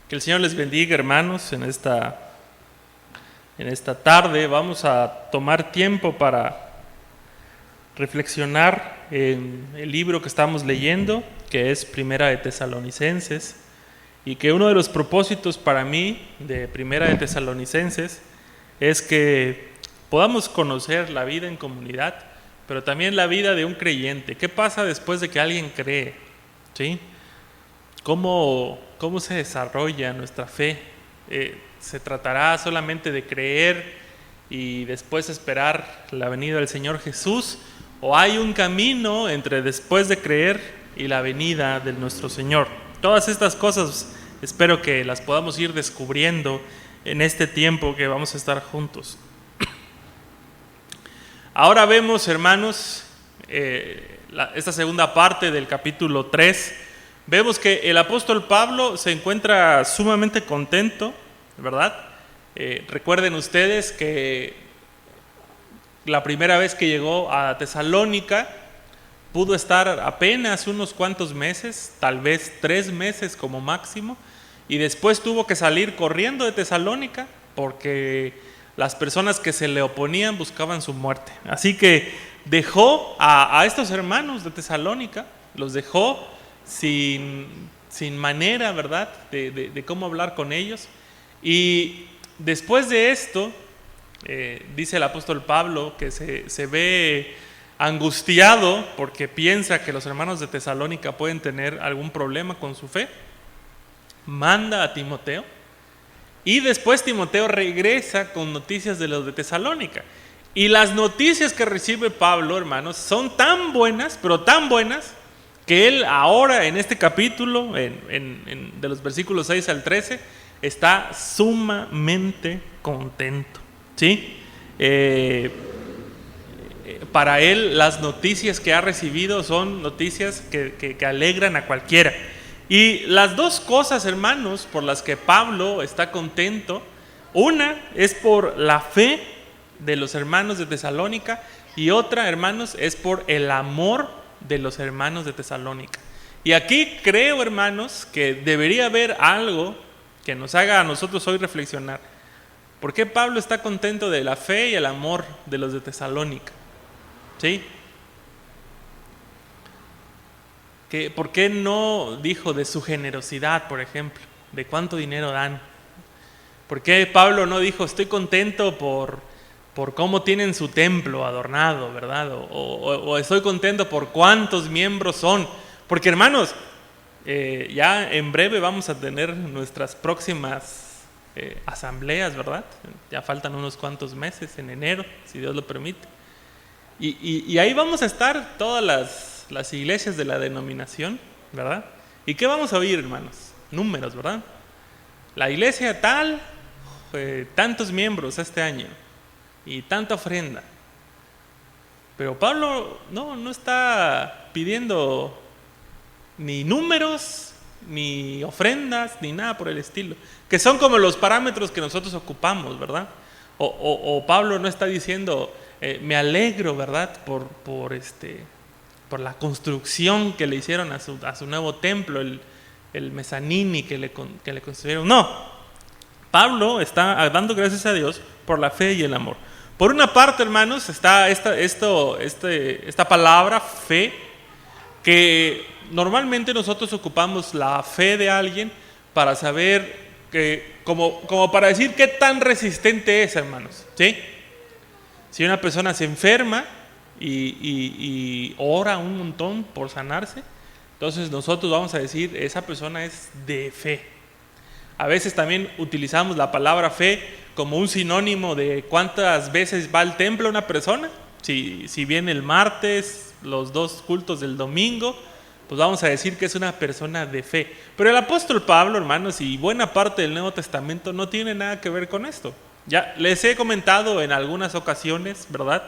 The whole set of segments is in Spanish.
Que el Señor les bendiga, hermanos. En esta tarde vamos a tomar tiempo para reflexionar en el libro que estamos leyendo, que es Primera de Tesalonicenses, y que uno de los propósitos para mí de Primera de Tesalonicenses es que podamos conocer la vida en comunidad, pero también la vida de un creyente. ¿Qué pasa después de que alguien cree? ¿Sí? ¿Cómo se desarrolla nuestra fe? ¿Se tratará solamente de creer y después esperar la venida del Señor Jesús? ¿O hay un camino entre después de creer y la venida de nuestro Señor? Todas estas cosas espero que las podamos ir descubriendo en este tiempo que vamos a estar juntos. Ahora vemos, hermanos, esta segunda parte del capítulo 3. Vemos que el apóstol Pablo se encuentra sumamente contento, ¿verdad? Recuerden ustedes que la primera vez que llegó a Tesalónica pudo estar apenas unos cuantos meses, tal vez 3 meses como máximo, y después tuvo que salir corriendo de Tesalónica porque las personas que se le oponían buscaban su muerte. Así que dejó a estos hermanos de Tesalónica, los dejó sin manera, ¿verdad?, de cómo hablar con ellos. Y después de esto, dice el apóstol Pablo que se ve angustiado porque piensa que los hermanos de Tesalónica pueden tener algún problema con su fe. Manda a Timoteo y después Timoteo regresa con noticias de los de Tesalónica. Y las noticias que recibe Pablo, hermanos, son tan buenas, pero tan buenas, que él ahora en este capítulo, de los versículos 6 al 13, está sumamente contento, ¿sí? Para él las noticias que ha recibido son noticias que alegran a cualquiera. Y las dos cosas, hermanos, por las que Pablo está contento, una es por la fe de los hermanos de Tesalónica y otra, hermanos, es por el amor de los hermanos de Tesalónica. Y aquí creo, hermanos, que debería haber algo que nos haga a nosotros hoy reflexionar. ¿Por qué Pablo está contento de la fe y el amor de los de Tesalónica? ¿Sí? ¿Por qué no dijo de su generosidad, por ejemplo? ¿De cuánto dinero dan? ¿Por qué Pablo no dijo estoy contento por cómo tienen su templo adornado, ¿verdad? O estoy contento por cuántos miembros son? Porque, hermanos, ya en breve vamos a tener nuestras próximas asambleas, ¿verdad? Ya faltan unos cuantos meses, en enero, si Dios lo permite. Y ahí vamos a estar todas las iglesias de la denominación, ¿verdad? ¿Y qué vamos a oír, hermanos? Números, ¿verdad? La iglesia tal, tantos miembros este año y tanta ofrenda. Pero Pablo no está pidiendo ni números, ni ofrendas, ni nada por el estilo, que son como los parámetros que nosotros ocupamos, ¿verdad? O Pablo no está diciendo me alegro, ¿verdad?, por la construcción que le hicieron a su nuevo templo, el mezanini que le construyeron. No, Pablo está dando gracias a Dios por la fe y el amor. Por una parte, hermanos, está esta palabra fe, que normalmente nosotros ocupamos la fe de alguien para saber como para decir qué tan resistente es, hermanos, ¿sí? Si una persona se enferma y ora un montón por sanarse, entonces nosotros vamos a decir esa persona es de fe. A veces también utilizamos la palabra fe como un sinónimo de cuántas veces va al templo una persona. Si viene el martes, los 2 cultos del domingo, pues vamos a decir que es una persona de fe. Pero el apóstol Pablo, hermanos, y buena parte del Nuevo Testamento no tiene nada que ver con esto. Ya les he comentado en algunas ocasiones, ¿verdad?,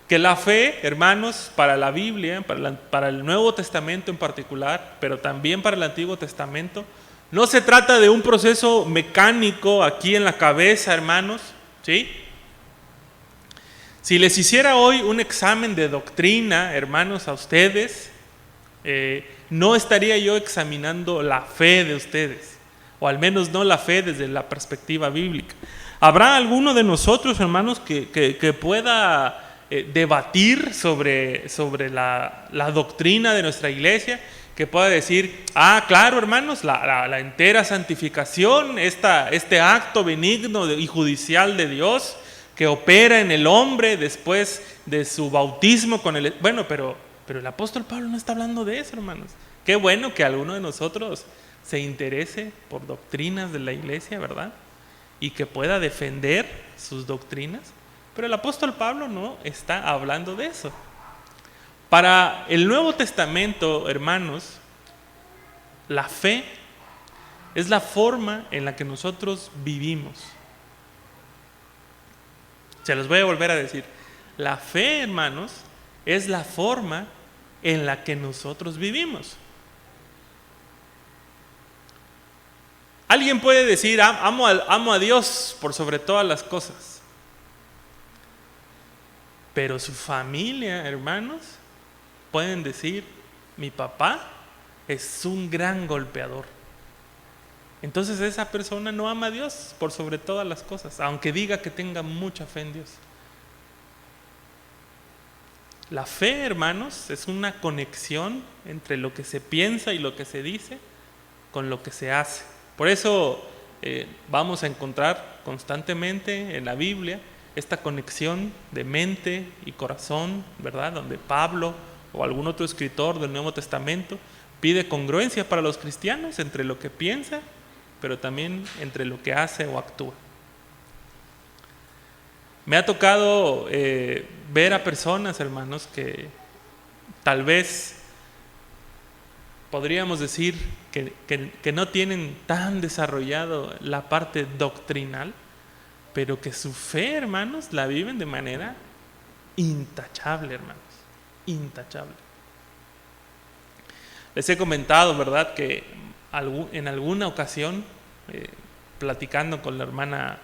que la fe, hermanos, para la Biblia, para el Nuevo Testamento en particular, pero también para el Antiguo Testamento, no se trata de un proceso mecánico aquí en la cabeza, hermanos, ¿sí? Si les hiciera hoy un examen de doctrina, hermanos, a ustedes, no estaría yo examinando la fe de ustedes. o al menos no la fe desde la perspectiva bíblica. ¿Habrá alguno de nosotros, hermanos, que pueda debatir sobre la doctrina de nuestra iglesia? Que pueda decir, claro, hermanos, la entera santificación, este acto benigno y judicial de Dios que opera en el hombre después de su bautismo con el... Bueno, pero el apóstol Pablo no está hablando de eso, hermanos. Qué bueno que alguno de nosotros se interese por doctrinas de la iglesia, ¿verdad? Y que pueda defender sus doctrinas. Pero el apóstol Pablo no está hablando de eso. Para el Nuevo Testamento, hermanos, la fe es la forma en la que nosotros vivimos. Se los voy a volver a decir. La fe, hermanos, es la forma en la que nosotros vivimos. Alguien puede decir, amo a Dios por sobre todas las cosas. Pero su familia, hermanos, pueden decir, mi papá es un gran golpeador. Entonces esa persona no ama a Dios por sobre todas las cosas, aunque diga que tenga mucha fe en Dios. La fe, hermanos, es una conexión entre lo que se piensa y lo que se dice con lo que se hace. Por eso vamos a encontrar constantemente en la Biblia esta conexión de mente y corazón, ¿verdad? Donde Pablo o algún otro escritor del Nuevo Testamento pide congruencia para los cristianos entre lo que piensa, pero también entre lo que hace o actúa. Me ha tocado ver a personas, hermanos, que tal vez podríamos decir que no tienen tan desarrollado la parte doctrinal, pero que su fe, hermanos, la viven de manera intachable, hermanos, intachable. Les he comentado, ¿verdad?, que en alguna ocasión, platicando con la hermana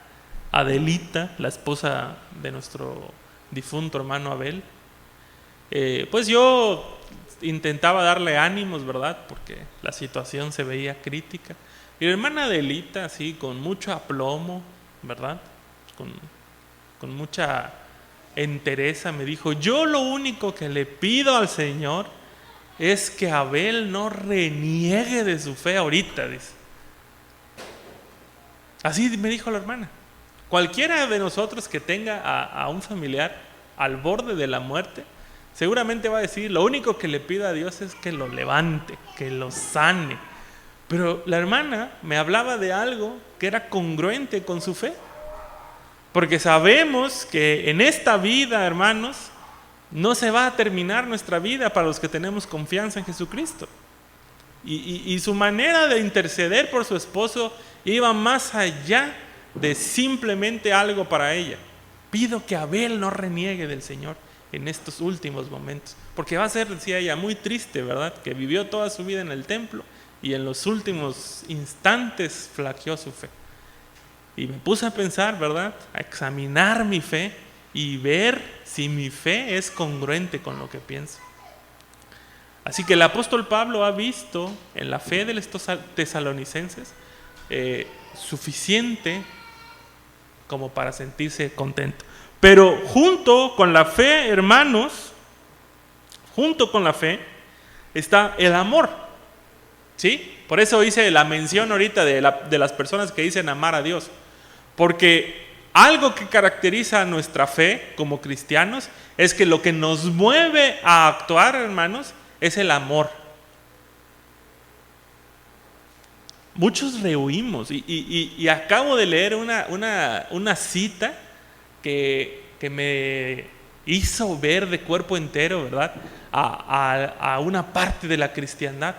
Adelita, la esposa de nuestro difunto hermano Abel, pues yo intentaba darle ánimos, ¿verdad?, porque la situación se veía crítica. Y la hermana Adelita, así, con mucho aplomo, ¿verdad?, con mucha entereza, me dijo, yo lo único que le pido al Señor es que Abel no reniegue de su fe ahorita, dice. Así me dijo la hermana. Cualquiera de nosotros que tenga a un familiar al borde de la muerte, seguramente va a decir, lo único que le pido a Dios es que lo levante, que lo sane. Pero la hermana me hablaba de algo que era congruente con su fe. Porque sabemos que en esta vida, hermanos, no se va a terminar nuestra vida para los que tenemos confianza en Jesucristo. Y su manera de interceder por su esposo iba más allá de simplemente algo para ella. Pido que Abel no reniegue del Señor en estos últimos momentos, porque va a ser, decía ella, muy triste, ¿verdad?, que vivió toda su vida en el templo y en los últimos instantes flaqueó su fe. Y me puse a pensar, ¿verdad?, a examinar mi fe y ver si mi fe es congruente con lo que pienso. Así que el apóstol Pablo ha visto en la fe de estos tesalonicenses suficiente como para sentirse contento. Pero junto con la fe, hermanos, junto con la fe está el amor, ¿sí? Por eso hice la mención ahorita de las personas que dicen amar a Dios, porque algo que caracteriza a nuestra fe como cristianos es que lo que nos mueve a actuar, hermanos, es el amor. Muchos rehuimos y acabo de leer una cita que me hizo ver de cuerpo entero, ¿verdad?, a una parte de la cristiandad.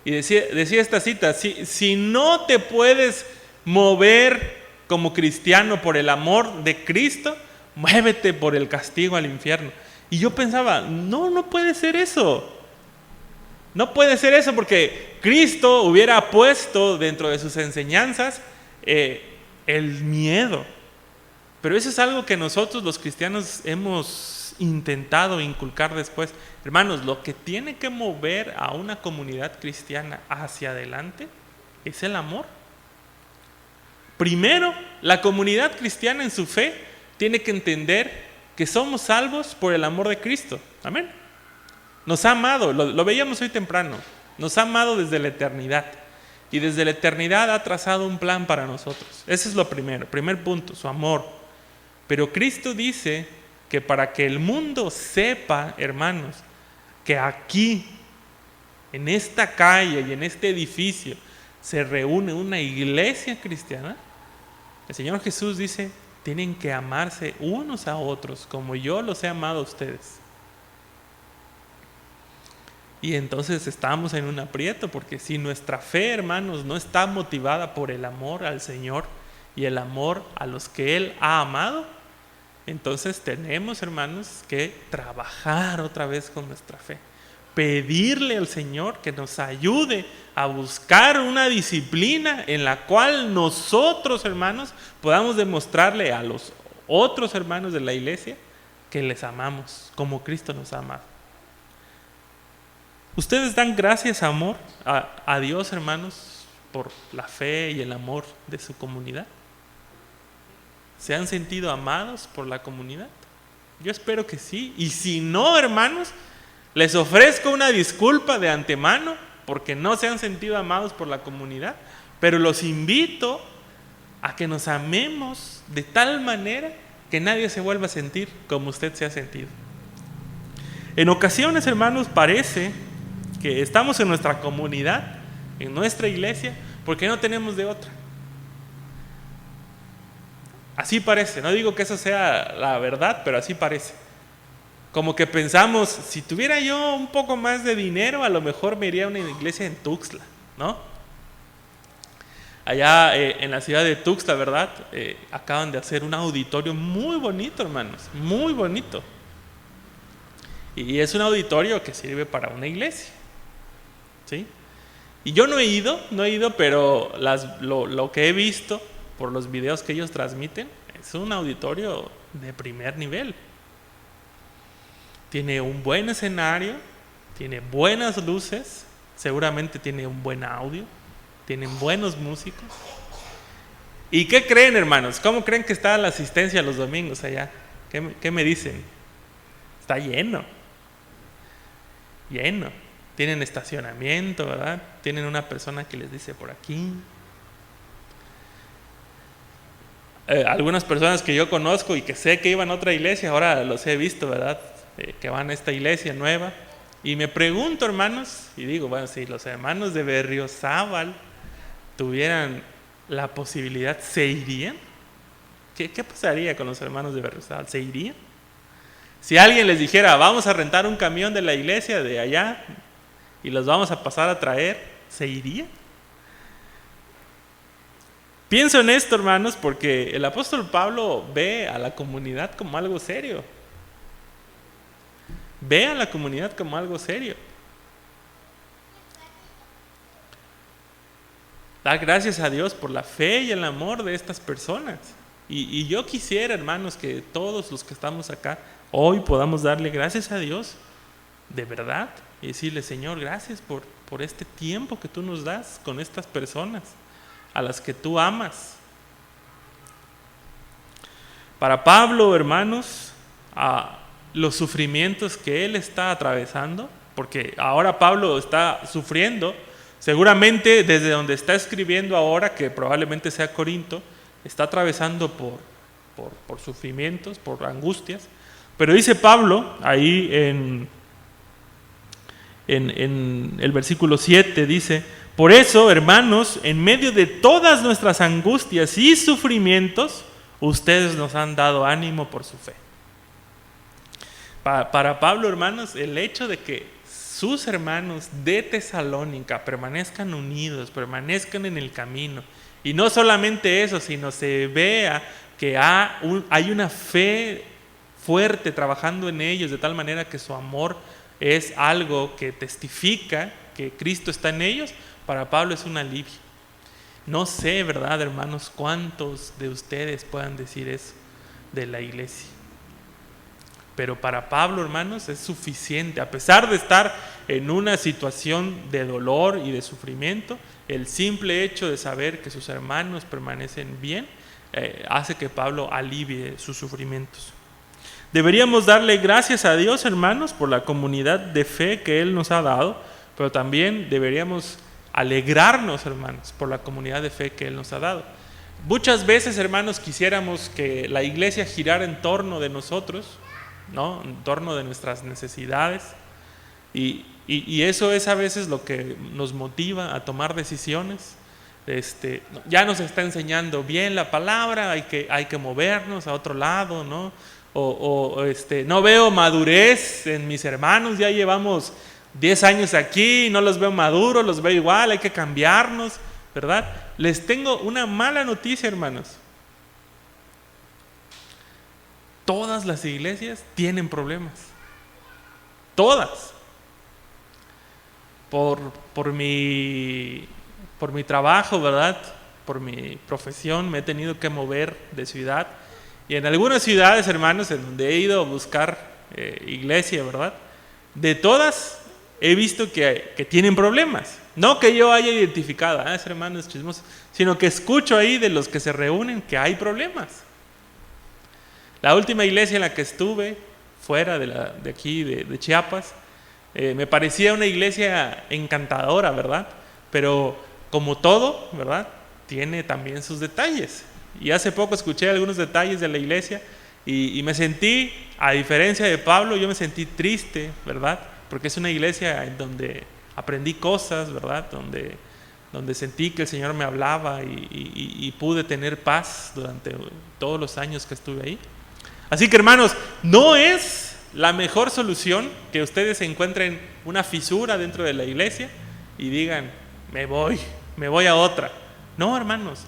Y decía esta cita, si no te puedes mover como cristiano por el amor de Cristo, muévete por el castigo al infierno. Y yo pensaba, no puede ser eso. No puede ser eso, porque Cristo hubiera puesto dentro de sus enseñanzas el miedo. Pero eso es algo que nosotros los cristianos hemos intentado inculcar después. Hermanos, lo que tiene que mover a una comunidad cristiana hacia adelante es el amor. Primero, la comunidad cristiana en su fe tiene que entender que somos salvos por el amor de Cristo. Amén. Nos ha amado, lo veíamos hoy temprano, nos ha amado desde la eternidad. Y desde la eternidad ha trazado un plan para nosotros. Ese es lo primero, primer punto, su amor. Pero Cristo dice que para que el mundo sepa, hermanos, que aquí, en esta calle y en este edificio, se reúne una iglesia cristiana, el Señor Jesús dice, tienen que amarse unos a otros como yo los he amado a ustedes. Y entonces estamos en un aprieto, porque si nuestra fe, hermanos, no está motivada por el amor al Señor y el amor a los que Él ha amado, entonces tenemos, hermanos, que trabajar otra vez con nuestra fe. Pedirle al Señor que nos ayude a buscar una disciplina en la cual nosotros, hermanos, podamos demostrarle a los otros hermanos de la iglesia que les amamos como Cristo nos ha amado. ¿Ustedes dan gracias, amor, a Dios, hermanos, por la fe y el amor de su comunidad? ¿Se han sentido amados por la comunidad? Yo espero que sí. Y si no, hermanos, les ofrezco una disculpa de antemano porque no se han sentido amados por la comunidad, pero los invito a que nos amemos de tal manera que nadie se vuelva a sentir como usted se ha sentido. En ocasiones, hermanos, parece que estamos en nuestra comunidad, en nuestra iglesia, porque no tenemos de otra. Así parece, no digo que eso sea la verdad, pero así parece. Como que pensamos, si tuviera yo un poco más de dinero, a lo mejor me iría a una iglesia en Tuxtla, ¿no? Allá en la ciudad de Tuxtla, ¿verdad? Acaban de hacer un auditorio muy bonito, hermanos, muy bonito. Y es un auditorio que sirve para una iglesia, ¿sí? Y yo no he ido, pero lo que he visto por los videos que ellos transmiten, es un auditorio de primer nivel. Tiene un buen escenario, tiene buenas luces, seguramente tiene un buen audio, tienen buenos músicos. ¿Y qué creen, hermanos? ¿Cómo creen que está la asistencia los domingos allá? ¿Qué me dicen? Está lleno. Lleno. Tienen estacionamiento, ¿verdad? Tienen una persona que les dice por aquí. Algunas personas que yo conozco y que sé que iban a otra iglesia, ahora los he visto, ¿verdad? Que van a esta iglesia nueva. Y me pregunto, hermanos, y digo, bueno, si los hermanos de Berriozábal tuvieran la posibilidad, ¿se irían? ¿Qué pasaría con los hermanos de Berriozábal? ¿Se irían? Si alguien les dijera, vamos a rentar un camión de la iglesia de allá y los vamos a pasar a traer, ¿se irían? Pienso en esto, hermanos, porque el apóstol Pablo ve a la comunidad como algo serio. Ve a la comunidad como algo serio. Da gracias a Dios por la fe y el amor de estas personas. Y yo quisiera, hermanos, que todos los que estamos acá hoy podamos darle gracias a Dios de verdad y decirle, Señor, gracias por este tiempo que tú nos das con estas personas a las que tú amas. Para Pablo, hermanos, los sufrimientos que él está atravesando, porque ahora Pablo está sufriendo, seguramente desde donde está escribiendo ahora, que probablemente sea Corinto, está atravesando por sufrimientos, por angustias. Pero dice Pablo, ahí en el versículo 7, dice, por eso, hermanos, en medio de todas nuestras angustias y sufrimientos, ustedes nos han dado ánimo por su fe. Para Pablo, hermanos, el hecho de que sus hermanos de Tesalónica permanezcan unidos, permanezcan en el camino, y no solamente eso, sino se vea que hay una fe fuerte trabajando en ellos, de tal manera que su amor es algo que testifica que Cristo está en ellos, para Pablo es un alivio. No sé, ¿verdad, hermanos, cuántos de ustedes puedan decir eso de la iglesia? Pero para Pablo, hermanos, es suficiente. A pesar de estar en una situación de dolor y de sufrimiento, el simple hecho de saber que sus hermanos permanecen bien, hace que Pablo alivie sus sufrimientos. Deberíamos darle gracias a Dios, hermanos, por la comunidad de fe que Él nos ha dado, pero también deberíamos alegrarnos, hermanos, por la comunidad de fe que Él nos ha dado. Muchas veces, hermanos, quisiéramos que la iglesia girara en torno de nosotros, ¿no? En torno de nuestras necesidades, y eso es a veces lo que nos motiva a tomar decisiones. Ya nos está enseñando bien la palabra, hay que movernos a otro lado, ¿no? No veo madurez en mis hermanos, ya llevamos 10 años aquí, no los veo maduros, los veo igual, hay que cambiarnos, ¿verdad? Les tengo una mala noticia, hermanos. Todas las iglesias tienen problemas. Todas. Por mi trabajo, ¿verdad? Por mi profesión me he tenido que mover de ciudad. Y en algunas ciudades, hermanos, en donde he ido a buscar iglesia, ¿verdad? De todas he visto que tienen problemas. No que yo haya identificado, ese hermano es chismoso, sino que escucho ahí de los que se reúnen que hay problemas. La última iglesia en la que estuve, fuera de aquí, de Chiapas, me parecía una iglesia encantadora, ¿verdad? Pero como todo, ¿verdad? Tiene también sus detalles. Y hace poco escuché algunos detalles de la iglesia y me sentí, a diferencia de Pablo, yo me sentí triste, ¿verdad? Porque es una iglesia en donde aprendí cosas, ¿verdad? Donde sentí que el Señor me hablaba y pude tener paz durante todos los años que estuve ahí. Así que, hermanos, no es la mejor solución que ustedes encuentren una fisura dentro de la iglesia y digan, me voy a otra. No, hermanos.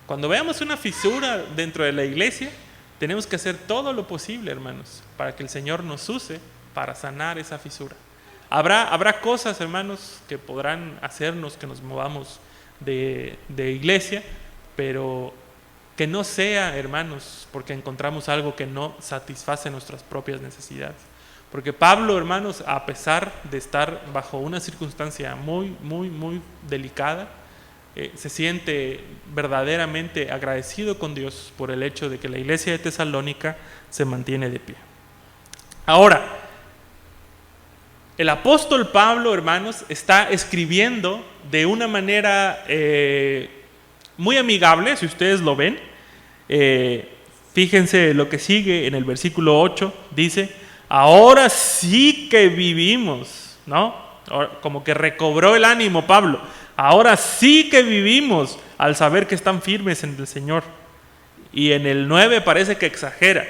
Cuando veamos una fisura dentro de la iglesia, tenemos que hacer todo lo posible, hermanos, para que el Señor nos use para sanar esa fisura. Habrá cosas, hermanos, que podrán hacernos que nos movamos de iglesia, pero que no sea, hermanos, porque encontramos algo que no satisface nuestras propias necesidades. Porque Pablo, hermanos, a pesar de estar bajo una circunstancia muy, muy, muy delicada, se siente verdaderamente agradecido con Dios por el hecho de que la iglesia de Tesalónica se mantiene de pie. Ahora, el apóstol Pablo, hermanos, está escribiendo de una manera muy amigable, si ustedes lo ven. Fíjense lo que sigue en el versículo 8, dice, ahora sí que vivimos, ¿no? Como que recobró el ánimo Pablo. Ahora sí que vivimos al saber que están firmes en el Señor. Y en el 9 parece que exagera.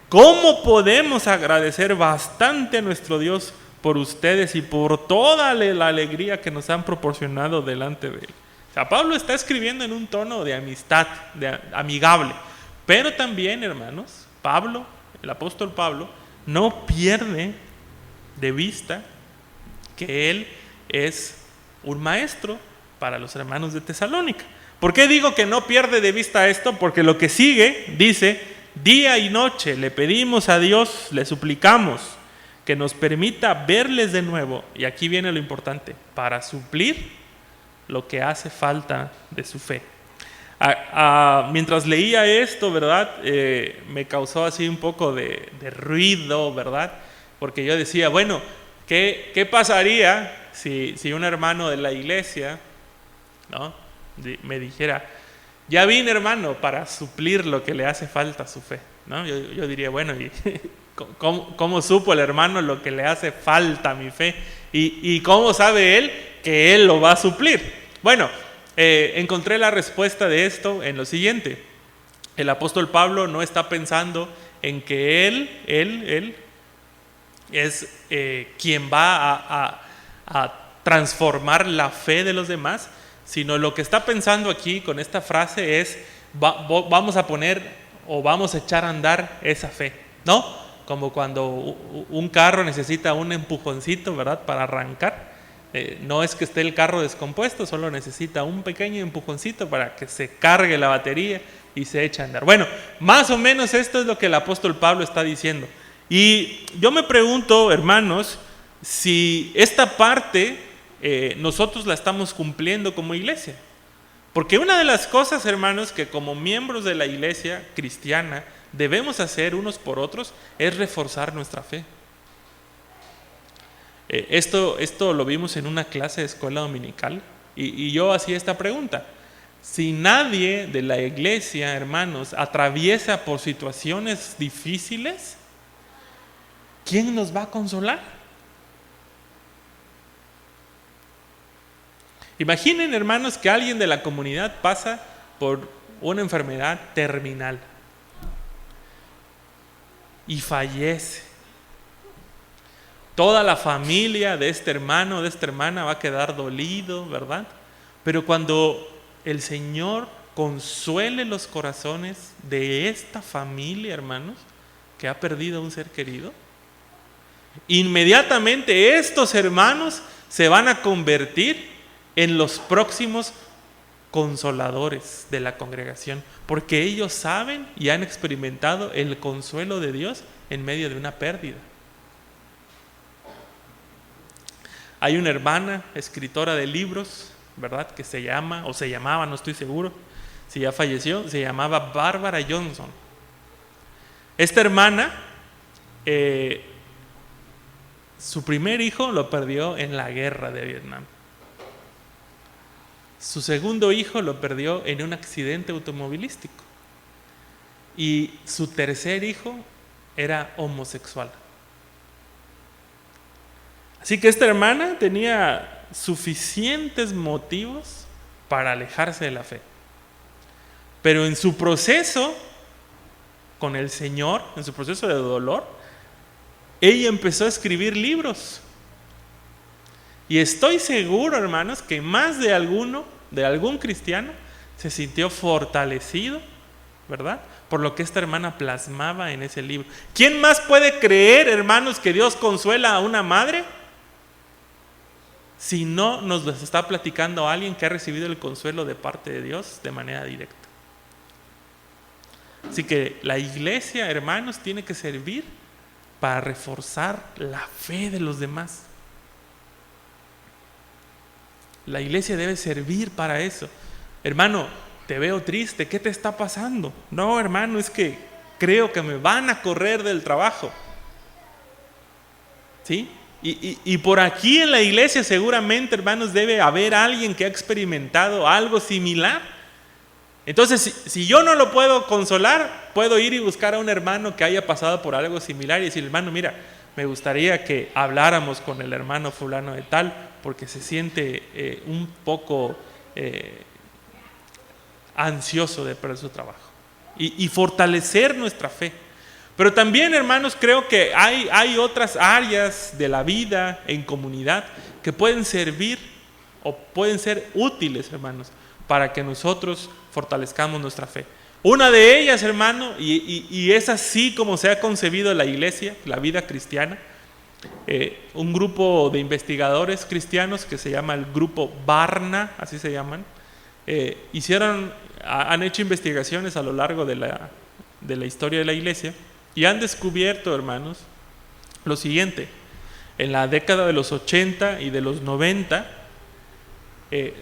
¿Cómo podemos agradecer bastante a nuestro Dios por ustedes y por toda la alegría que nos han proporcionado delante de Él? O sea, Pablo está escribiendo en un tono de amistad, amigable. Pero también, hermanos, Pablo, el apóstol Pablo, no pierde de vista que él es un maestro para los hermanos de Tesalónica. ¿Por qué digo que no pierde de vista esto? Porque lo que sigue dice, día y noche le pedimos a Dios, le suplicamos que nos permita verles de nuevo, y aquí viene lo importante, para suplir lo que hace falta de su fe. Mientras leía esto, ¿verdad? Me causó así un poco de ruido, ¿verdad? Porque yo decía, bueno, ¿qué pasaría si un hermano de la iglesia, ¿no? me dijera, ya vine, hermano, para suplir lo que le hace falta a su fe, ¿no? Yo diría, bueno, ¿y cómo supo el hermano lo que le hace falta a mi fe? ¿Y cómo sabe él que él lo va a suplir? Bueno, encontré la respuesta de esto en lo siguiente. El apóstol Pablo no está pensando en que él es quien va a transformar la fe de los demás, sino lo que está pensando aquí con esta frase es, vamos a poner o vamos a echar a andar esa fe, ¿no? Como cuando un carro necesita un empujoncito, ¿verdad? Para arrancar. No es que esté el carro descompuesto, solo necesita un pequeño empujoncito para que se cargue la batería y se eche a andar. Bueno, más o menos esto es lo que el apóstol Pablo está diciendo. Y yo me pregunto, hermanos, si esta parte nosotros la estamos cumpliendo como iglesia. Porque una de las cosas, hermanos, que como miembros de la iglesia cristiana debemos hacer unos por otros es reforzar nuestra fe. Esto lo vimos en una clase de escuela dominical y yo hacía esta pregunta. Si nadie de la iglesia, hermanos, atraviesa por situaciones difíciles, ¿quién nos va a consolar? Imaginen, hermanos, que alguien de la comunidad pasa por una enfermedad terminal y fallece. Toda la familia de este hermano, de esta hermana va a quedar dolido, ¿verdad? Pero cuando el Señor consuele los corazones de esta familia, hermanos, que ha perdido a un ser querido, inmediatamente estos hermanos se van a convertir en los próximos consoladores de la congregación, porque ellos saben y han experimentado el consuelo de Dios en medio de una pérdida. Hay una hermana, escritora de libros, ¿verdad?, que se llama, o se llamaba, no estoy seguro, si ya falleció, se llamaba Barbara Johnson. Esta hermana, su primer hijo lo perdió en la guerra de Vietnam. Su segundo hijo lo perdió en un accidente automovilístico. Y su tercer hijo era homosexual. Así que esta hermana tenía suficientes motivos para alejarse de la fe. Pero en su proceso con el Señor, en su proceso de dolor, ella empezó a escribir libros. Y estoy seguro, hermanos, que más de algún cristiano se sintió fortalecido, ¿verdad?, por lo que esta hermana plasmaba en ese libro. ¿Quién más puede creer, hermanos, que Dios consuela a una madre si no nos lo está platicando alguien que ha recibido el consuelo de parte de Dios de manera directa? Así que la iglesia, hermanos, tiene que servir para reforzar la fe de los demás. La iglesia debe servir para eso. Hermano, te veo triste, ¿qué te está pasando? No, hermano, es que creo que me van a correr del trabajo. ¿Sí? Y por aquí en la iglesia seguramente, hermanos, debe haber alguien que ha experimentado algo similar. Entonces, si yo no lo puedo consolar, puedo ir y buscar a un hermano que haya pasado por algo similar y decir, hermano, mira, me gustaría que habláramos con el hermano fulano de tal, porque se siente un poco ansioso de perder su trabajo. Y fortalecer nuestra fe. Pero también, hermanos, creo que hay otras áreas de la vida en comunidad que pueden servir o pueden ser útiles, hermanos, para que nosotros fortalezcamos nuestra fe. Una de ellas, hermano, y es así como se ha concebido la iglesia, la vida cristiana, un grupo de investigadores cristianos que se llama el grupo Barna, así se llaman, han hecho investigaciones a lo largo de la historia de la iglesia y han descubierto, hermanos, lo siguiente. En la década de los 80 y de los 90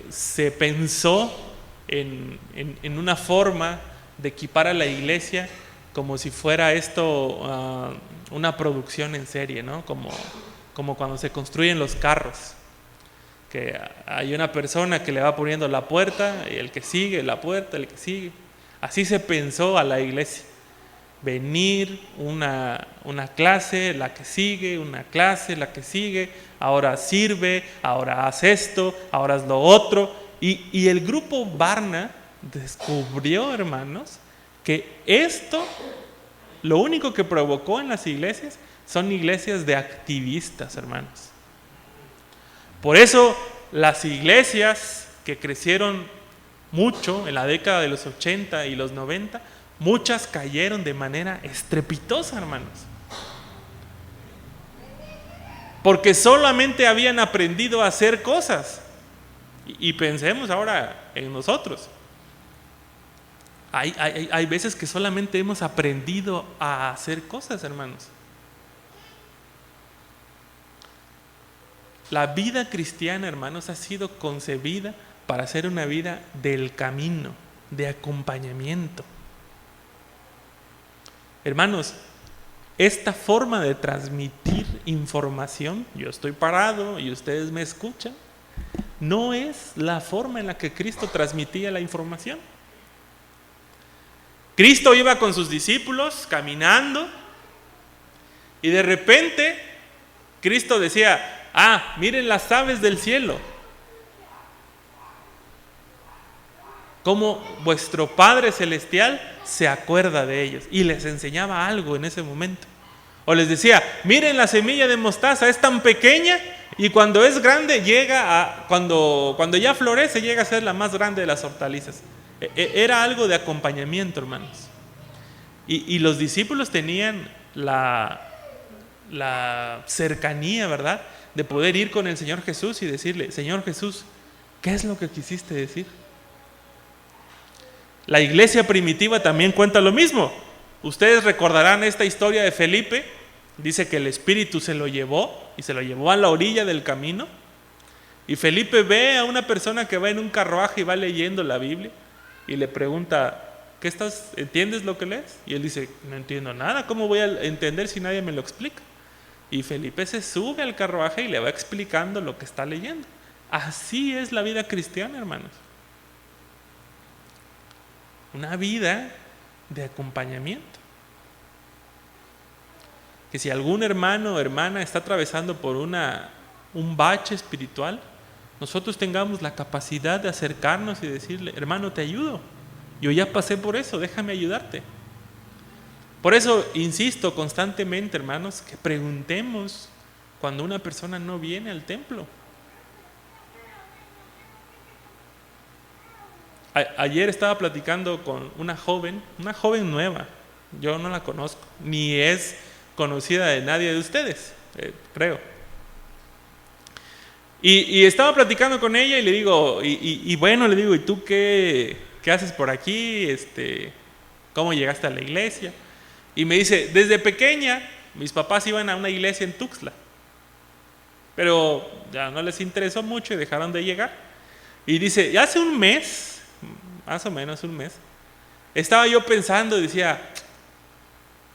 se pensó en una forma de equipar a la iglesia como si fuera esto una producción en serie, ¿no? Como cuando se construyen los carros, que hay una persona que le va poniendo la puerta y el que sigue, la puerta, el que sigue. Así se pensó a la iglesia. Venir una clase, la que sigue, una clase, la que sigue, ahora sirve, ahora haz esto, ahora haz lo otro. Y el grupo Barna descubrió, hermanos, que esto, lo único que provocó en las iglesias son iglesias de activistas, hermanos. Por eso las iglesias que crecieron mucho en la década de los 80 y los 90, muchas cayeron de manera estrepitosa, hermanos. Porque solamente habían aprendido a hacer cosas. Y pensemos ahora en nosotros. Hay veces que solamente hemos aprendido a hacer cosas, hermanos. La vida cristiana, hermanos, ha sido concebida para ser una vida del camino, de acompañamiento. Hermanos, esta forma de transmitir información, yo estoy parado y ustedes me escuchan, no es la forma en la que Cristo transmitía la información. Cristo iba con sus discípulos caminando y de repente Cristo decía, miren las aves del cielo, como vuestro Padre Celestial se acuerda de ellos, y les enseñaba algo en ese momento. O les decía, miren la semilla de mostaza, es tan pequeña y cuando es grande cuando ya florece llega a ser la más grande de las hortalizas. Era algo de acompañamiento, hermanos. Y los discípulos tenían la cercanía, ¿verdad?, de poder ir con el Señor Jesús y decirle, Señor Jesús, ¿qué es lo que quisiste decir? La iglesia primitiva también cuenta lo mismo. Ustedes recordarán esta historia de Felipe. Dice que el Espíritu se lo llevó y se lo llevó a la orilla del camino. Y Felipe ve a una persona que va en un carruaje y va leyendo la Biblia y le pregunta, ¿entiendes lo que lees? Y él dice, no entiendo nada, ¿cómo voy a entender si nadie me lo explica? Y Felipe se sube al carruaje y le va explicando lo que está leyendo. Así es la vida cristiana, hermanos. Una vida de acompañamiento. Que si algún hermano o hermana está atravesando por un bache espiritual, nosotros tengamos la capacidad de acercarnos y decirle, hermano, te ayudo. Yo ya pasé por eso, déjame ayudarte. Por eso insisto constantemente, hermanos, que preguntemos cuando una persona no viene al templo. Ayer estaba platicando con una joven nueva, yo no la conozco, ni es conocida de nadie de ustedes, creo. Y estaba platicando con ella y le digo, ¿y tú qué haces por aquí? ¿Cómo llegaste a la iglesia? Y me dice, desde pequeña, mis papás iban a una iglesia en Tuxtla, pero ya no les interesó mucho y dejaron de llegar. Y dice, hace un mes, más o menos un mes, estaba yo pensando y decía,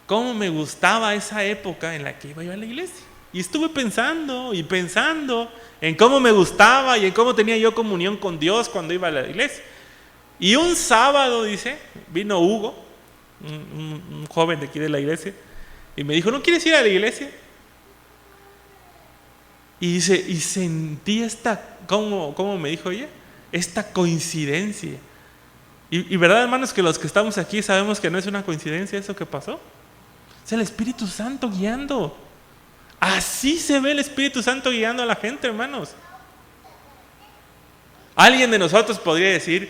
¿cómo me gustaba esa época en la que iba yo a la iglesia? Y estuve pensando y pensando en cómo me gustaba y en cómo tenía yo comunión con Dios cuando iba a la iglesia. Y un sábado, dice, vino Hugo, un joven de aquí de la iglesia, y me dijo, ¿no quieres ir a la iglesia? Y dice, y sentí ¿cómo me dijo ella? Esta coincidencia. Y verdad, hermanos, que los que estamos aquí sabemos que no es una coincidencia eso que pasó. Es el Espíritu Santo guiando. Así se ve el Espíritu Santo guiando a la gente, hermanos. Alguien de nosotros podría decir,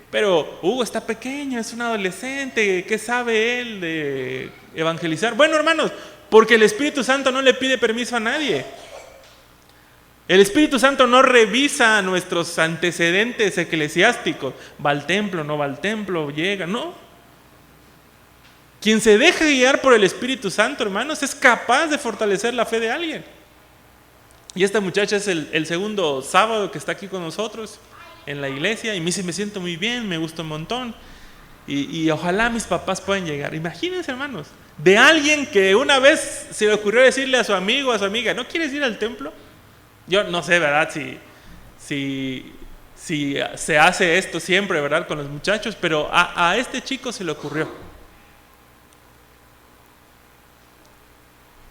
pero Hugo está pequeño, es un adolescente, ¿qué sabe él de evangelizar? Bueno, hermanos, porque el Espíritu Santo no le pide permiso a nadie. El Espíritu Santo no revisa nuestros antecedentes eclesiásticos. Va al templo, no va al templo, llega, no. Quien se deja guiar por el Espíritu Santo, hermanos, es capaz de fortalecer la fe de alguien. Y esta muchacha es el segundo sábado que está aquí con nosotros en la iglesia y me dice, me siento muy bien, me gusta un montón y ojalá mis papás puedan llegar. Imagínense, hermanos, de alguien que una vez se le ocurrió decirle a su amigo o a su amiga, ¿no quieres ir al templo? Yo no sé, ¿verdad? Si se hace esto siempre, ¿verdad? Con los muchachos, pero a este chico se le ocurrió.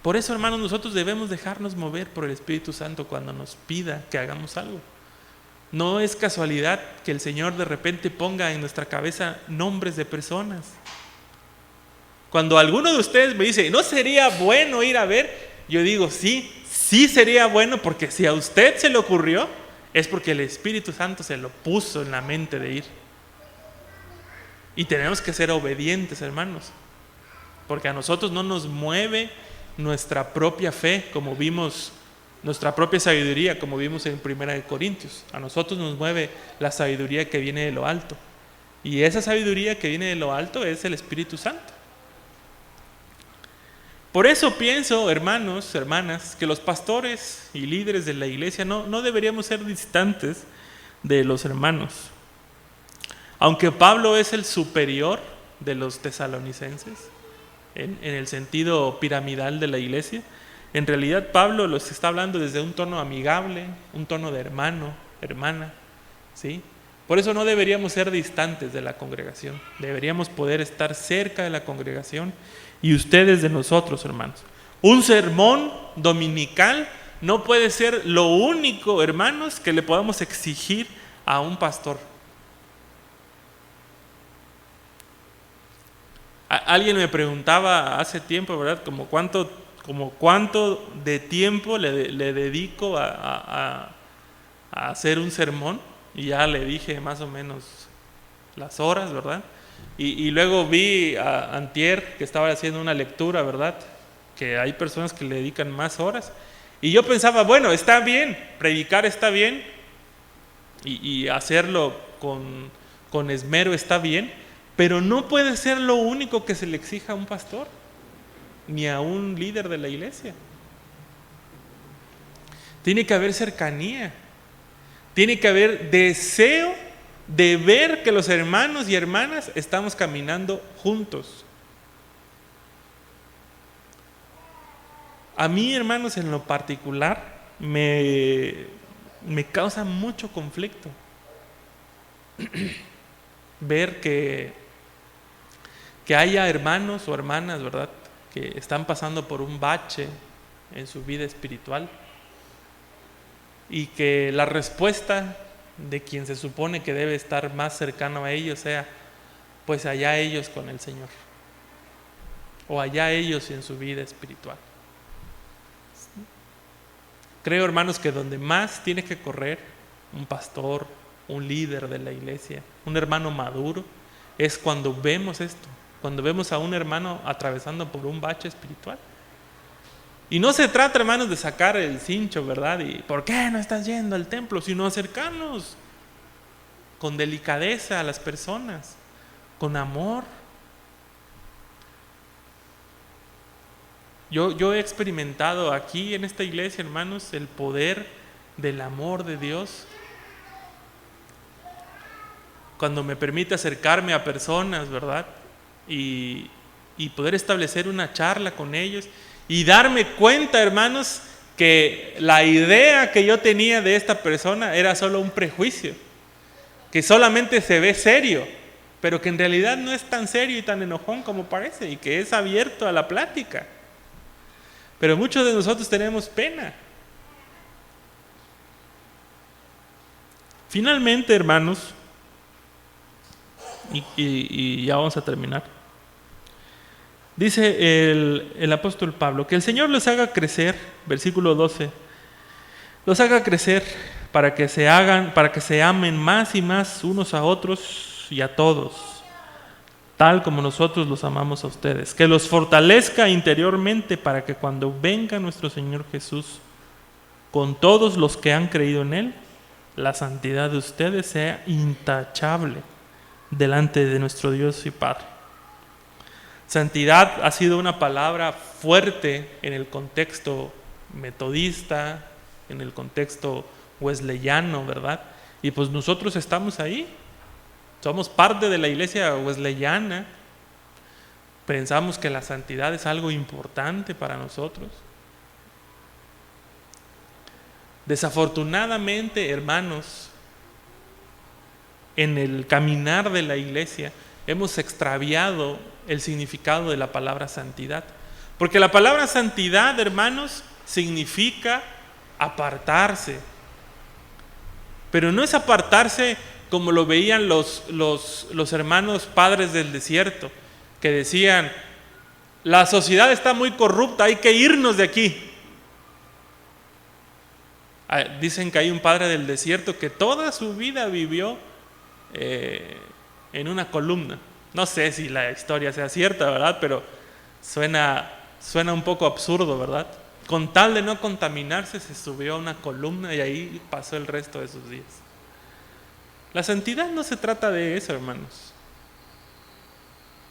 Por eso, hermanos, nosotros debemos dejarnos mover por el Espíritu Santo cuando nos pida que hagamos algo. No es casualidad que el Señor de repente ponga en nuestra cabeza nombres de personas. Cuando alguno de ustedes me dice, ¿no sería bueno ir a ver? Yo digo, sí sería bueno, porque si a usted se le ocurrió, es porque el Espíritu Santo se lo puso en la mente de ir. Y tenemos que ser obedientes, hermanos, porque a nosotros no nos mueve nuestra propia fe, como vimos, nuestra propia sabiduría, como vimos en 1 Corintios. A nosotros nos mueve la sabiduría que viene de lo alto. Y esa sabiduría que viene de lo alto es el Espíritu Santo. Por eso pienso, hermanos, hermanas, que los pastores y líderes de la iglesia no deberíamos ser distantes de los hermanos. Aunque Pablo es el superior de los tesalonicenses, en el sentido piramidal de la iglesia, en realidad Pablo los está hablando desde un tono amigable, un tono de hermano, hermana, ¿sí? Por eso no deberíamos ser distantes de la congregación, deberíamos poder estar cerca de la congregación y ustedes de nosotros, hermanos. Un sermón dominical no puede ser lo único, hermanos, que le podamos exigir a un pastor. Alguien me preguntaba hace tiempo, ¿verdad? Como cuánto de tiempo le dedico a hacer un sermón, y ya le dije más o menos las horas, ¿verdad? Y luego vi a antier que estaba haciendo una lectura, ¿verdad? Que hay personas que le dedican más horas. Y yo pensaba, bueno, está bien, predicar está bien, y hacerlo con esmero está bien, pero no puede ser lo único que se le exija a un pastor, ni a un líder de la iglesia. Tiene que haber cercanía, tiene que haber deseo de ver que los hermanos y hermanas estamos caminando juntos. A mí, hermanos, en lo particular, me causa mucho conflicto ver que haya hermanos o hermanas, ¿verdad?, que están pasando por un bache en su vida espiritual, y que la respuesta de quien se supone que debe estar más cercano a ellos sea, pues allá ellos con el Señor, o allá ellos en su vida espiritual. Creo, hermanos, que donde más tiene que correr un pastor, un líder de la iglesia, un hermano maduro, es cuando vemos esto, cuando vemos a un hermano atravesando por un bache espiritual. Y no se trata, hermanos, de sacar el cincho, ¿verdad? Y ¿por qué no estás yendo al templo? Sino acercarnos con delicadeza a las personas, con amor. Yo he experimentado aquí en esta iglesia, hermanos, el poder del amor de Dios cuando me permite acercarme a personas, ¿verdad? Y poder establecer una charla con ellos y darme cuenta, hermanos, que la idea que yo tenía de esta persona era solo un prejuicio, que solamente se ve serio, pero que en realidad no es tan serio y tan enojón como parece, y que es abierto a la plática. Pero muchos de nosotros tenemos pena. Finalmente, hermanos, y ya vamos a terminar, dice el apóstol Pablo, que el Señor los haga crecer, versículo 12, los haga crecer para que se amen más y más unos a otros y a todos, tal como nosotros los amamos a ustedes, que los fortalezca interiormente para que cuando venga nuestro Señor Jesús con todos los que han creído en Él, la santidad de ustedes sea intachable delante de nuestro Dios y Padre. Santidad ha sido una palabra fuerte en el contexto metodista, en el contexto wesleyano, ¿verdad? Y pues nosotros estamos ahí, somos parte de la iglesia wesleyana, pensamos que la santidad es algo importante para nosotros. Desafortunadamente, hermanos, en el caminar de la iglesia hemos extraviado el significado de la palabra santidad. Porque la palabra santidad, hermanos, significa apartarse. Pero no es apartarse como lo veían los hermanos padres del desierto, que decían, la sociedad está muy corrupta, hay que irnos de aquí. Dicen que hay un padre del desierto que toda su vida vivió en una columna. No sé si la historia sea cierta, ¿verdad? Pero suena un poco absurdo, ¿verdad? Con tal de no contaminarse, se subió a una columna y ahí pasó el resto de sus días. La santidad no se trata de eso, hermanos.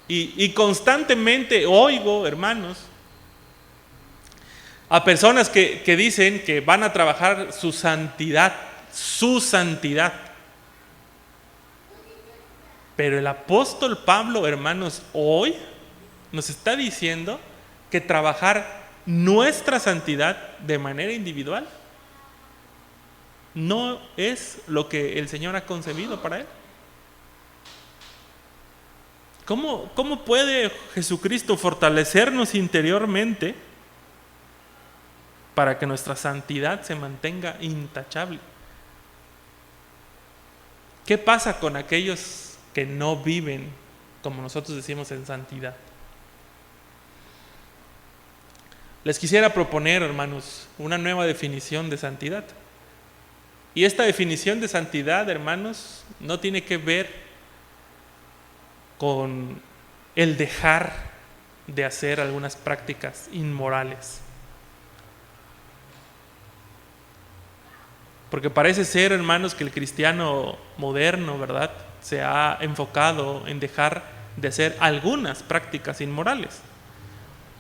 Y constantemente oigo, hermanos, a personas que dicen que van a trabajar su santidad. Pero el apóstol Pablo, hermanos, hoy nos está diciendo que trabajar nuestra santidad de manera individual no es lo que el Señor ha concebido para él. ¿Cómo puede Jesucristo fortalecernos interiormente para que nuestra santidad se mantenga intachable? ¿Qué pasa con aquellos que no viven, como nosotros decimos, en santidad? Les quisiera proponer, hermanos, una nueva definición de santidad. Y esta definición de santidad, hermanos, no tiene que ver con el dejar de hacer algunas prácticas inmorales. Porque parece ser, hermanos, que el cristiano moderno, ¿verdad?, se ha enfocado en dejar de hacer algunas prácticas inmorales.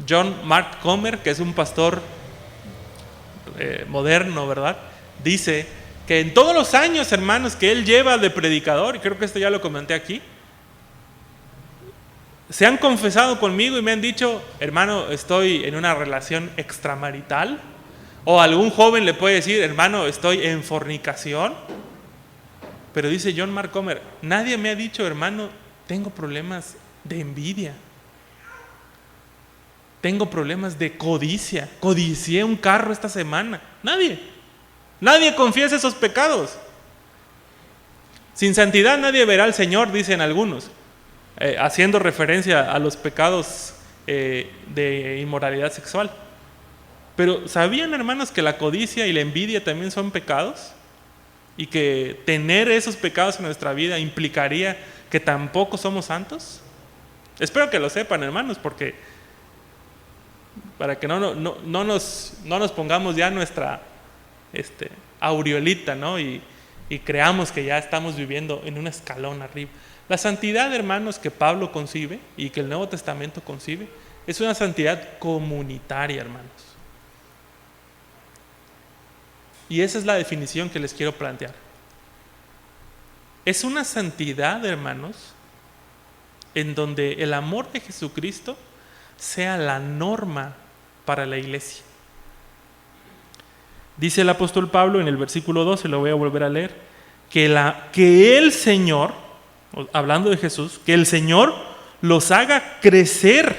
John Mark Comer, que es un pastor moderno, ¿verdad?, dice que en todos los años, hermanos, que él lleva de predicador, y creo que esto ya lo comenté aquí, se han confesado conmigo y me han dicho: hermano, estoy en una relación extramarital. O algún joven le puede decir: hermano, estoy en fornicación. Pero dice John Mark Comer: nadie me ha dicho, hermano, tengo problemas de envidia, tengo problemas de codicia, codicié un carro esta semana. Nadie confiesa esos pecados. Sin santidad nadie verá al Señor, dicen algunos, haciendo referencia a los pecados de inmoralidad sexual. Pero ¿sabían, hermanos, que la codicia y la envidia también son pecados? Y que tener esos pecados en nuestra vida implicaría que tampoco somos santos. Espero que lo sepan, hermanos, porque para que no nos pongamos ya nuestra aureolita, ¿no? Y creamos que ya estamos viviendo en un escalón arriba. La santidad, hermanos, que Pablo concibe y que el Nuevo Testamento concibe es una santidad comunitaria, hermanos. Y esa es la definición que les quiero plantear. Es una santidad, hermanos, en donde el amor de Jesucristo sea la norma para la iglesia. Dice el apóstol Pablo en el versículo 12, lo voy a volver a leer, que el Señor, hablando de Jesús, que el Señor los haga crecer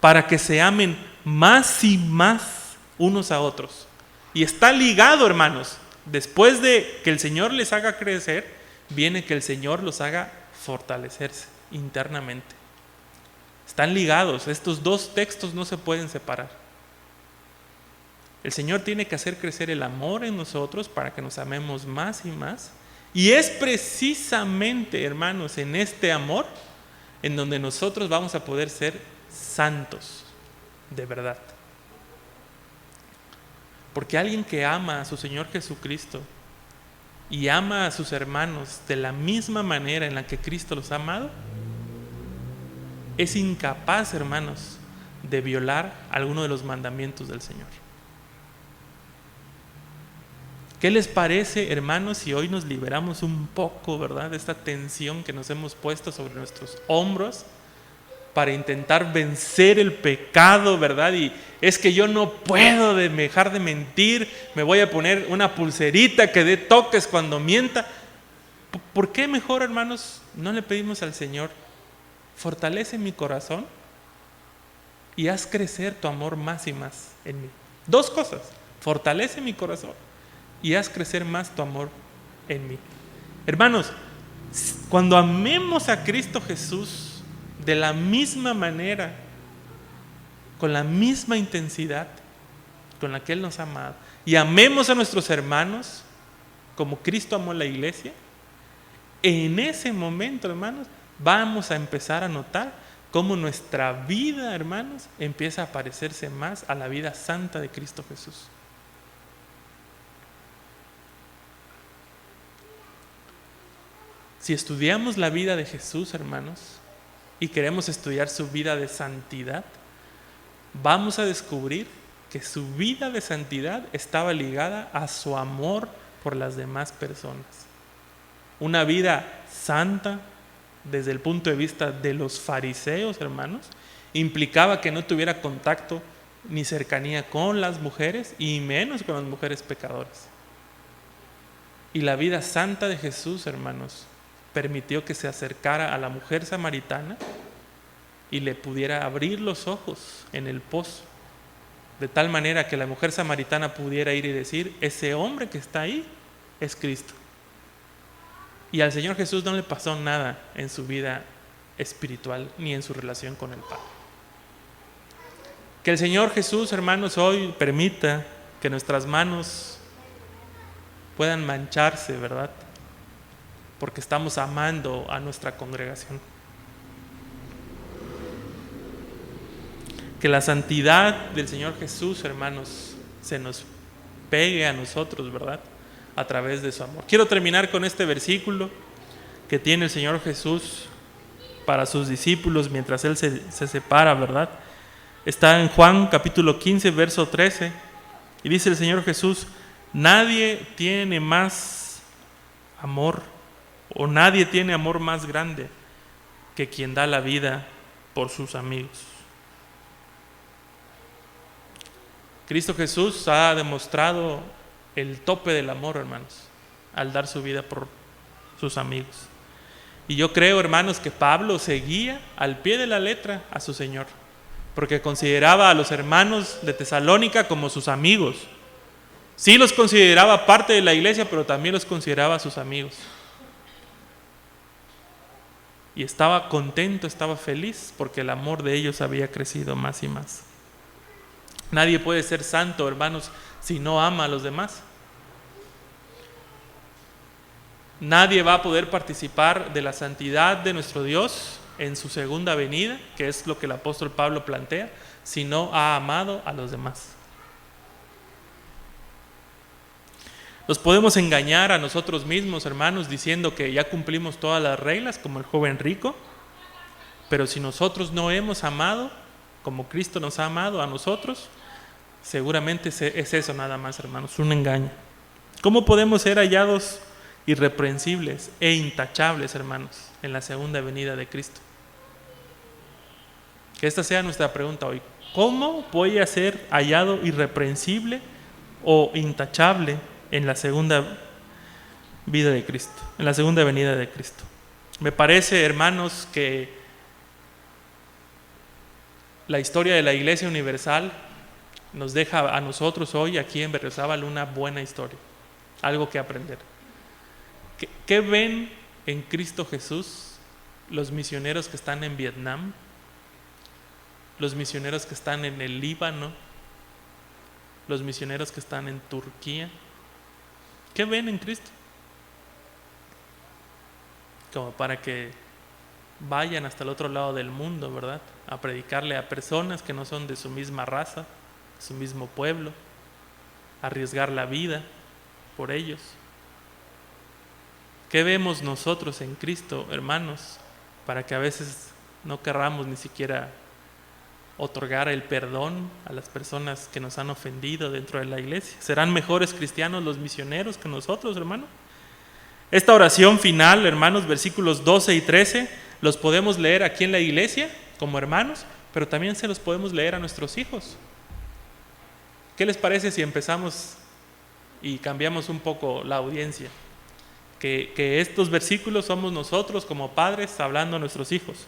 para que se amen más y más unos a otros. Y está ligado, hermanos, después de que el Señor les haga crecer, viene que el Señor los haga fortalecerse internamente. Están ligados, estos dos textos no se pueden separar. El Señor tiene que hacer crecer el amor en nosotros para que nos amemos más y más. Y es precisamente, hermanos, en este amor en donde nosotros vamos a poder ser santos de verdad. Porque alguien que ama a su Señor Jesucristo y ama a sus hermanos de la misma manera en la que Cristo los ha amado, es incapaz, hermanos, de violar alguno de los mandamientos del Señor. ¿Qué les parece, hermanos, si hoy nos liberamos un poco, ¿verdad?, de esta tensión que nos hemos puesto sobre nuestros hombros para intentar vencer el pecado, ¿verdad? Y es que yo no puedo dejar de mentir, me voy a poner una pulserita que dé toques cuando mienta. ¿Por qué mejor, hermanos, no le pedimos al Señor: fortalece mi corazón y haz crecer tu amor más y más en mí? Dos cosas: fortalece mi corazón y haz crecer más tu amor en mí. Hermanos, cuando amemos a Cristo Jesús de la misma manera, con la misma intensidad con la que Él nos ha amado, y amemos a nuestros hermanos como Cristo amó a la iglesia, en ese momento, hermanos, vamos a empezar a notar cómo nuestra vida, hermanos, empieza a parecerse más a la vida santa de Cristo Jesús. Si estudiamos la vida de Jesús, hermanos, y queremos estudiar su vida de santidad, vamos a descubrir que su vida de santidad estaba ligada a su amor por las demás personas. Una vida santa, desde el punto de vista de los fariseos, hermanos, implicaba que no tuviera contacto ni cercanía con las mujeres y menos con las mujeres pecadoras. Y la vida santa de Jesús, hermanos, permitió que se acercara a la mujer samaritana y le pudiera abrir los ojos en el pozo, de tal manera que la mujer samaritana pudiera ir y decir: ese hombre que está ahí es Cristo. Y al Señor Jesús no le pasó nada en su vida espiritual ni en su relación con el Padre. Que el Señor Jesús, hermanos, hoy permita que nuestras manos puedan mancharse, ¿verdad? Porque estamos amando a nuestra congregación. Que la santidad del Señor Jesús, hermanos, se nos pegue a nosotros, ¿verdad? A través de su amor. Quiero terminar con este versículo que tiene el Señor Jesús para sus discípulos mientras Él se separa, ¿verdad? Está en Juan capítulo 15, verso 13, y dice el Señor Jesús: nadie tiene más amor, o nadie tiene amor más grande que quien da la vida por sus amigos. Cristo Jesús ha demostrado el tope del amor, hermanos, al dar su vida por sus amigos. Y yo creo, hermanos, que Pablo seguía al pie de la letra a su Señor, porque consideraba a los hermanos de Tesalónica como sus amigos. Sí los consideraba parte de la iglesia, pero también los consideraba sus amigos. Y estaba contento, estaba feliz, porque el amor de ellos había crecido más y más. Nadie puede ser santo, hermanos, si no ama a los demás. Nadie va a poder participar de la santidad de nuestro Dios en su segunda venida, que es lo que el apóstol Pablo plantea, si no ha amado a los demás. Nos podemos engañar a nosotros mismos, hermanos, diciendo que ya cumplimos todas las reglas, como el joven rico, pero si nosotros no hemos amado como Cristo nos ha amado a nosotros, seguramente es eso nada más, hermanos, un engaño. ¿Cómo podemos ser hallados irreprensibles e intachables, hermanos, en la segunda venida de Cristo? Que esta sea nuestra pregunta hoy. ¿Cómo voy a ser hallado irreprensible o intachable en la segunda vida de Cristo, en la segunda venida de Cristo? Me parece, hermanos, que la historia de la Iglesia Universal nos deja a nosotros hoy aquí en Berriozábal una buena historia, algo que aprender. ¿Qué ven en Cristo Jesús los misioneros que están en Vietnam, los misioneros que están en el Líbano, los misioneros que están en Turquía? ¿Qué ven en Cristo? Como para que vayan hasta el otro lado del mundo, ¿verdad? A predicarle a personas que no son de su misma raza, de su mismo pueblo, arriesgar la vida por ellos. ¿Qué vemos nosotros en Cristo, hermanos, para que a veces no querramos ni siquiera otorgar el perdón a las personas que nos han ofendido dentro de la iglesia? ¿Serán mejores cristianos los misioneros que nosotros, hermano? Esta oración final, hermanos, versículos 12 y 13, los podemos leer aquí en la iglesia como hermanos, pero también se los podemos leer a nuestros hijos. ¿Qué les parece si empezamos y cambiamos un poco la audiencia? Que estos versículos somos nosotros como padres hablando a nuestros hijos.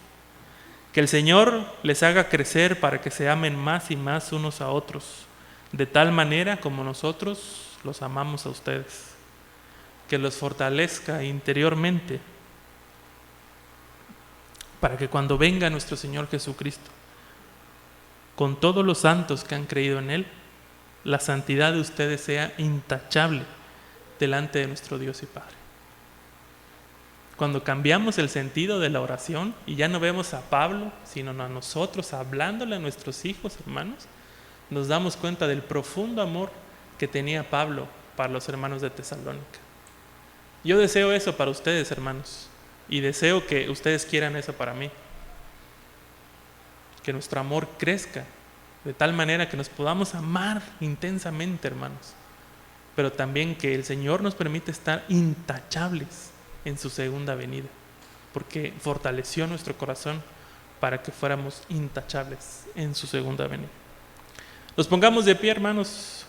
Que el Señor les haga crecer para que se amen más y más unos a otros, de tal manera como nosotros los amamos a ustedes. Que los fortalezca interiormente, para que cuando venga nuestro Señor Jesucristo, con todos los santos que han creído en Él, la santidad de ustedes sea intachable delante de nuestro Dios y Padre. Cuando cambiamos el sentido de la oración y ya no vemos a Pablo, sino a nosotros hablándole a nuestros hijos, hermanos, nos damos cuenta del profundo amor que tenía Pablo para los hermanos de Tesalónica. Yo deseo eso para ustedes, hermanos, y deseo que ustedes quieran eso para mí. Que nuestro amor crezca de tal manera que nos podamos amar intensamente, hermanos, pero también que el Señor nos permite estar intachables en su segunda venida, porque fortaleció nuestro corazón para que fuéramos intachables en su segunda venida. Nos pongamos de pie, hermanos.